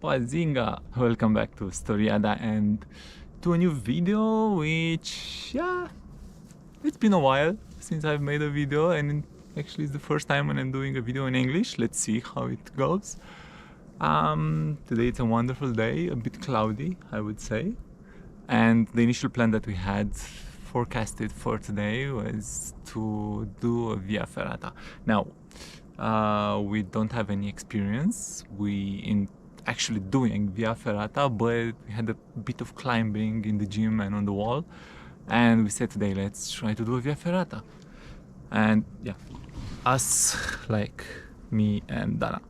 Pazinga! Welcome back to Storiada and to a new video which, it's been a while since I've made a video, and actually it's the first time when I'm doing a video in English. Let's see how it goes. Today it's a wonderful day, a bit cloudy I would say, and the initial plan that we had forecasted for today was to do a Via Ferrata. Now, we don't have any experience in actually doing Via Ferrata, but we had a bit of climbing in the gym and on the wall, and we said today let's try to do a Via Ferrata. And yeah, us, like me and Dana.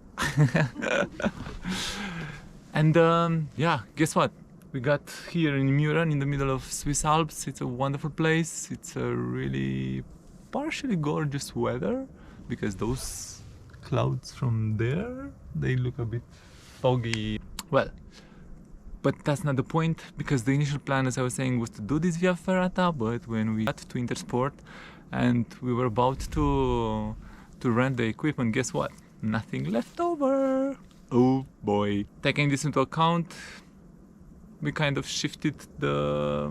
And guess what? We got here in Muran, in the middle of Swiss Alps. It's a wonderful place. It's a really partially gorgeous weather, because those clouds from there, they look a bit foggy. Well, but that's not the point, because the initial plan, as I was saying, was to do this Via Ferrata, but when we got to Intersport and we were about to rent the equipment, guess what? Nothing left over. Oh boy. Taking this into account, we kind of shifted the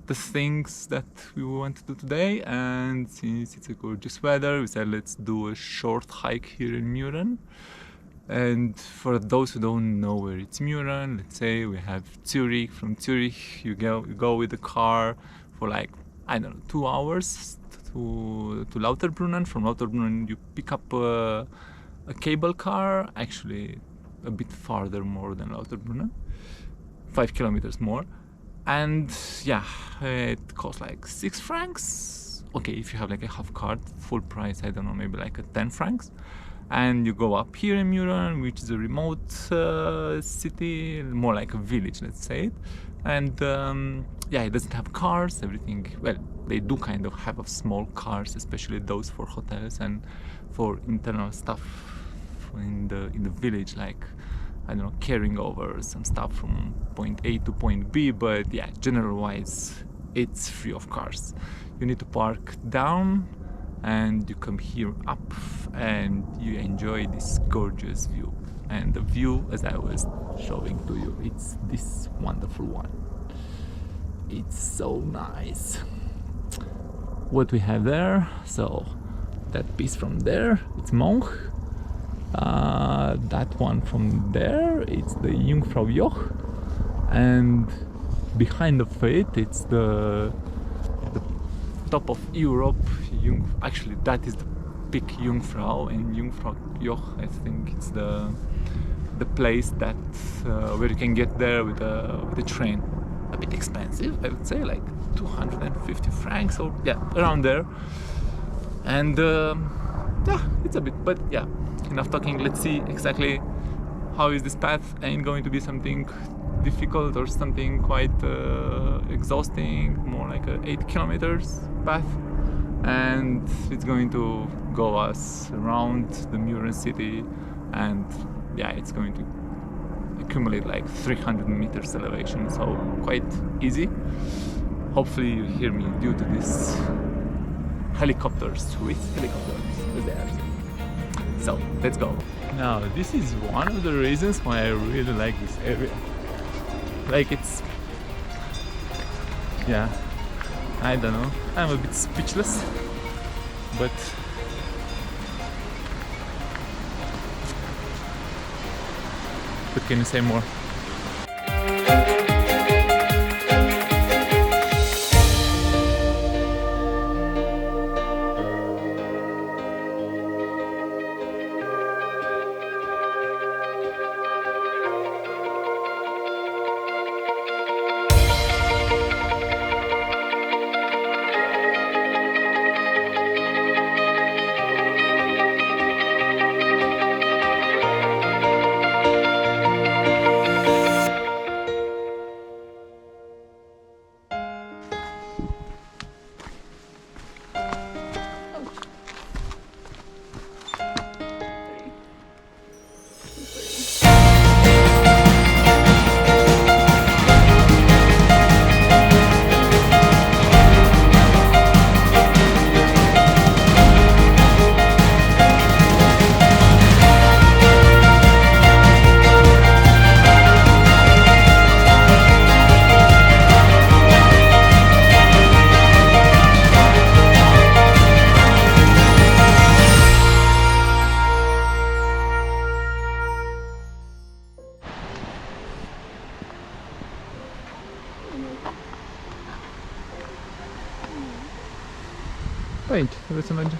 things that we want to do today, and since it's a gorgeous weather, we said let's do a short hike here in Muran. And for those who don't know where it's Muran, let's say we have Zurich. From Zurich you go with the car for like, I don't know, 2 hours to Lauterbrunnen. From Lauterbrunnen you pick up a cable car, actually a bit farther more than Lauterbrunnen, 5 kilometers more, and yeah, it costs like 6 francs. Okay, if you have like a half card, full price, I don't know, maybe like a 10 francs. And you go up here in Muran, which is a remote city, more like a village, let's say it. And yeah, it doesn't have cars, everything, well, they do kind of have small cars, especially those for hotels and for internal stuff in the village, like, I don't know, carrying over some stuff from point A to point B. But yeah, general wise, it's free of cars. You need to park down and you come here up and you enjoy this gorgeous view. And the view, as I was showing to you, it's this wonderful one. It's so nice. What we have there, so that piece from there, it's Monch. That one from there, it's the Jungfraujoch, and behind of it, it's the top of Europe. Actually, that is the Peak Jungfrau, and Jungfraujoch, I think it's the place that where you can get there with the train. A bit expensive, I would say, like 250 francs, or yeah, around there. And yeah, it's a bit, but yeah, enough talking. Let's see exactly how is this path. Ain't going to be something difficult or something quite exhausting, more like a 8 kilometers path, and it's going to go us around the Muran city, and yeah, it's going to accumulate like 300 meters elevation, so quite easy. Hopefully you hear me due to this Swiss helicopters there. So let's go. Now this is one of the reasons why I really like this area. Like, it's, yeah, I don't know, I'm a bit speechless, but what can you say more? Pe aici, trebuie să mergem.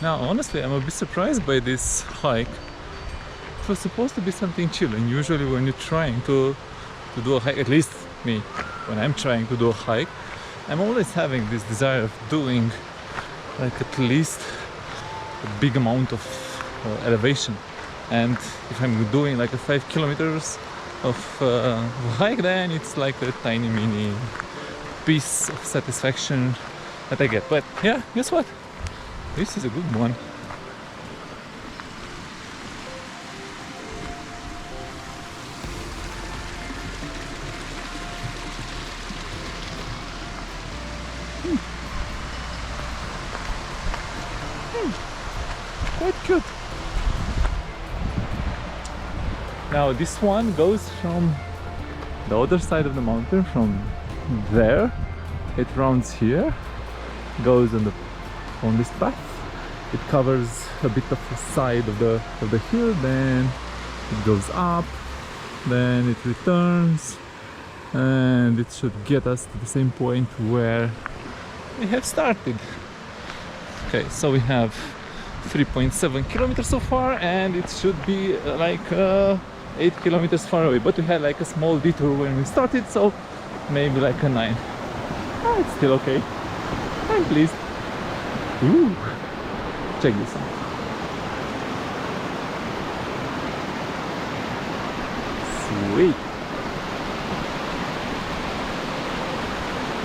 Now, honestly, I'm a bit surprised by this hike. It was supposed to be something chill, and usually when you're trying to do a hike, at least me, when I'm trying to do a hike, I'm always having this desire of doing like at least a big amount of elevation. And if I'm doing like a 5 kilometers of hike, then it's like a tiny mini piece of satisfaction that I get. But yeah, guess what? This is a good one. Quite cute. Now this one goes from the other side of the mountain, from there. It rounds here, goes on this path. It covers a bit of the side of the hill, then it goes up, then it returns, and it should get us to the same point where we have started. Okay, so we have 3.7 kilometers so far, and it should be like 8 kilometers far away, but we had like a small detour when we started, so maybe like a 9. It's still okay. I'm pleased. Ooh. Check this out. Sweet.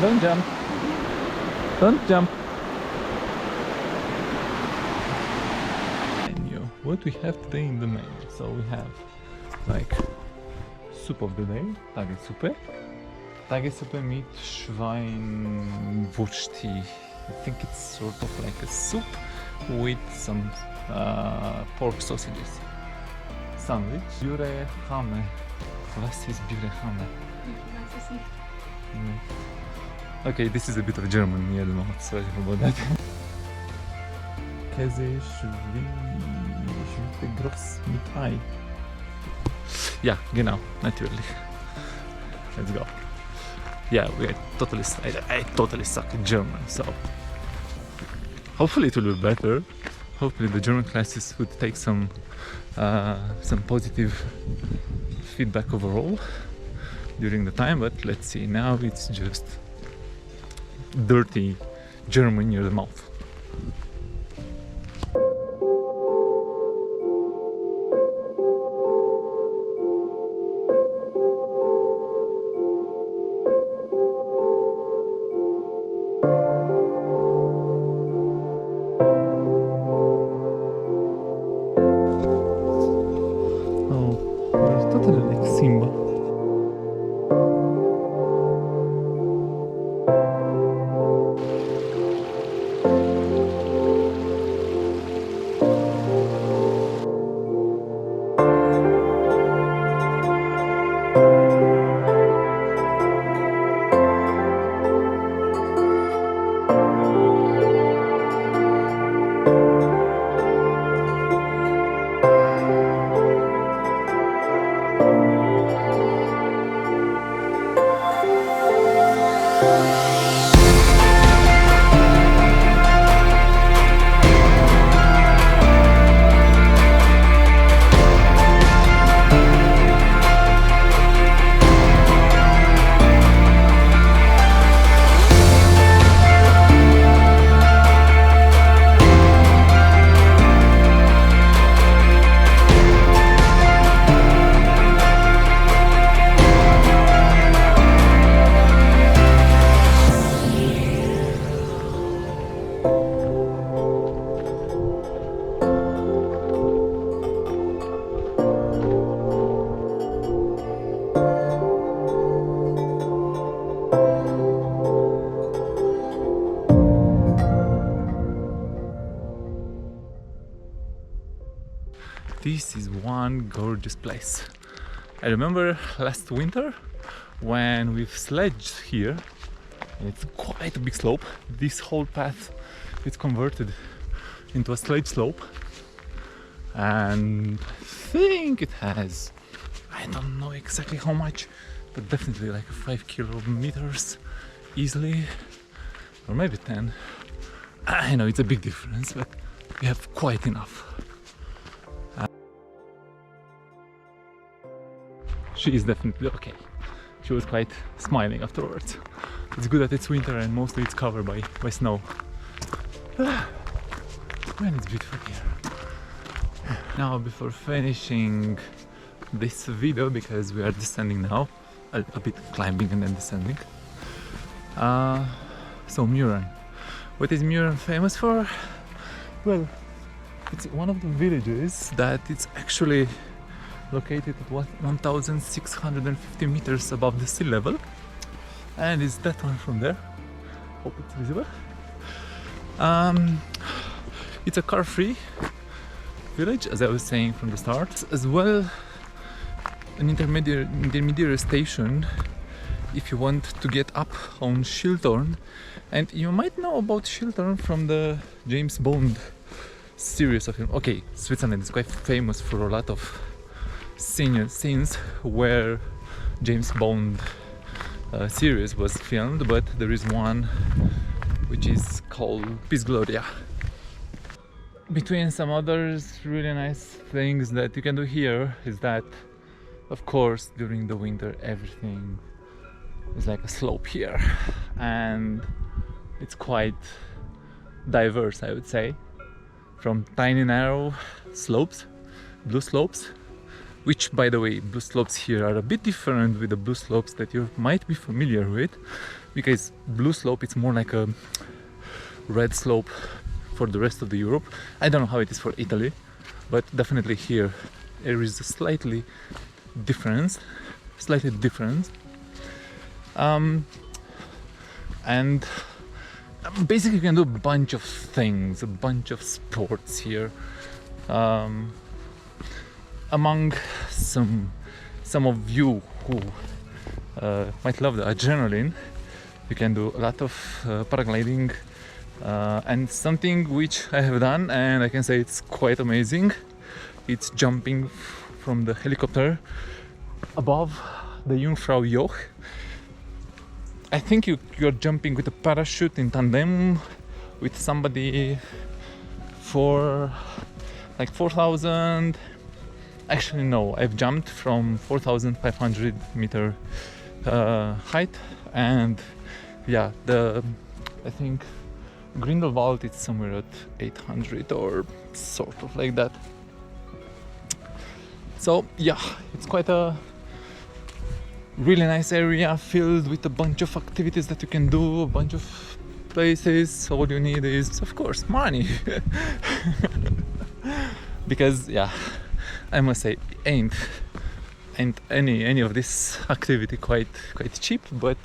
Don't jump. Don't jump. Menu. What we have today in the menu? So we have like soup of the day, Tagesuppe. Tagesuppe meat Schweinwursti. I think it's sort of like a soup with some pork sausages. Sandwich. Bürehame. What is Bürehame? Okay, this is a bit of German, I don't know, sorry about that. Käse Schweinegross mit Ei. Yeah, genau, naturally. Let's go. Yeah, I totally suck at German, so hopefully it will be better. Hopefully the German classes would take some positive feedback overall during the time, but let's see. Now it's just dirty German near the mouth. Totally like Simba. This is one gorgeous place. I remember last winter when we've sledged here. It's quite a big slope. This whole path is converted into a sledge slope. and I think it has, I don't know exactly how much, but definitely like 5 kilometers easily, or maybe 10. I know it's a big difference, but we have quite enough. She is definitely okay. She was quite smiling afterwards. It's good that it's winter and mostly it's covered by snow. Man, it's beautiful here. Now, before finishing this video, because we are descending now, a bit climbing and then descending. So Muran. What is Muran famous for? Well, it's one of the villages that it's actually located at 1,650 meters above the sea level, and it's that one from there. Hope it's visible. It's a car-free village, as I was saying from the start, as well an intermediary station if you want to get up on Chiltern. And you might know about Chiltern from the James Bond series of film. Okay, Switzerland is quite famous for a lot of scenes where James Bond series was filmed, but there is one which is called Peace Gloria. Between some others really nice things that you can do here is that, of course, during the winter everything is like a slope here, and it's quite diverse, I would say, from tiny narrow slopes, blue slopes, which, by the way, blue slopes here are a bit different with the blue slopes that you might be familiar with, because blue slope it's more like a red slope for the rest of the Europe. I don't know how it is for Italy, but definitely here there is a slightly difference. And basically you can do a bunch of things, a bunch of sports here. Among some of you who might love the adrenaline, you can do a lot of paragliding, and something which I have done and I can say it's quite amazing. It's jumping from the helicopter above the Jungfraujoch. I think you're jumping with a parachute in tandem with somebody for like 4,000. Actually no, I've jumped from 4,500 meter height, and yeah, I think Grindelwald is somewhere at 800 or sort of like that. So yeah, it's quite a really nice area filled with a bunch of activities that you can do, a bunch of places. All you need is, of course, money. Because yeah, I must say, ain't any of this activity quite cheap, but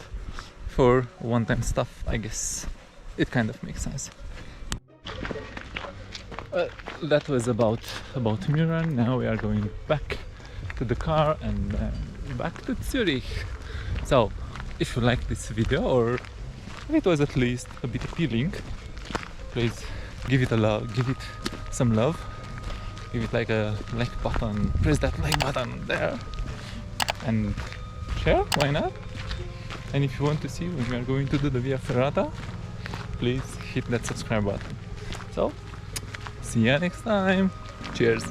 for one-time stuff, I guess it kind of makes sense. That was about Muran. Now we are going back to the car and back to Zurich. So if you liked this video, or if it was at least a bit appealing, please give it a love, give it some love, give it like a like button, press that like button there, and share, why not? And if you want to see when we are going to do the Via Ferrata, please hit that subscribe button. So see ya next time. Cheers.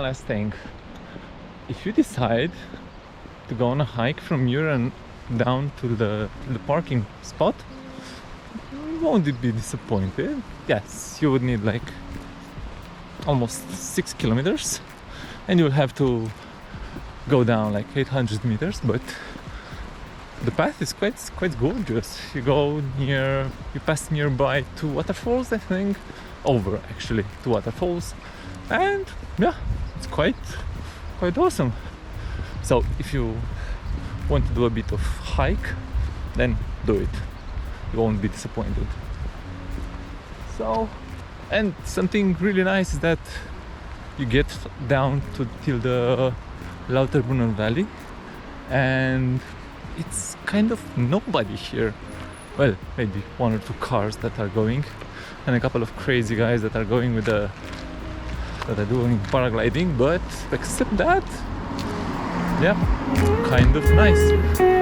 last thing. If you decide to go on a hike from Muran down to the parking spot, you won't be disappointed. Yes, you would need like almost 6 kilometers and you'll have to go down like 800 meters, but the path is quite gorgeous. You pass nearby 2 waterfalls, I think, over actually 2 waterfalls, and yeah, it's quite awesome. So if you want to do a bit of hike, then do it. You won't be disappointed. So, and something really nice is that you get down till the Lauterbrunnen Valley, and it's kind of nobody here. Well, maybe 1 or 2 cars that are going, and a couple of crazy guys that are going that are doing paragliding, but except that, yeah, kind of nice.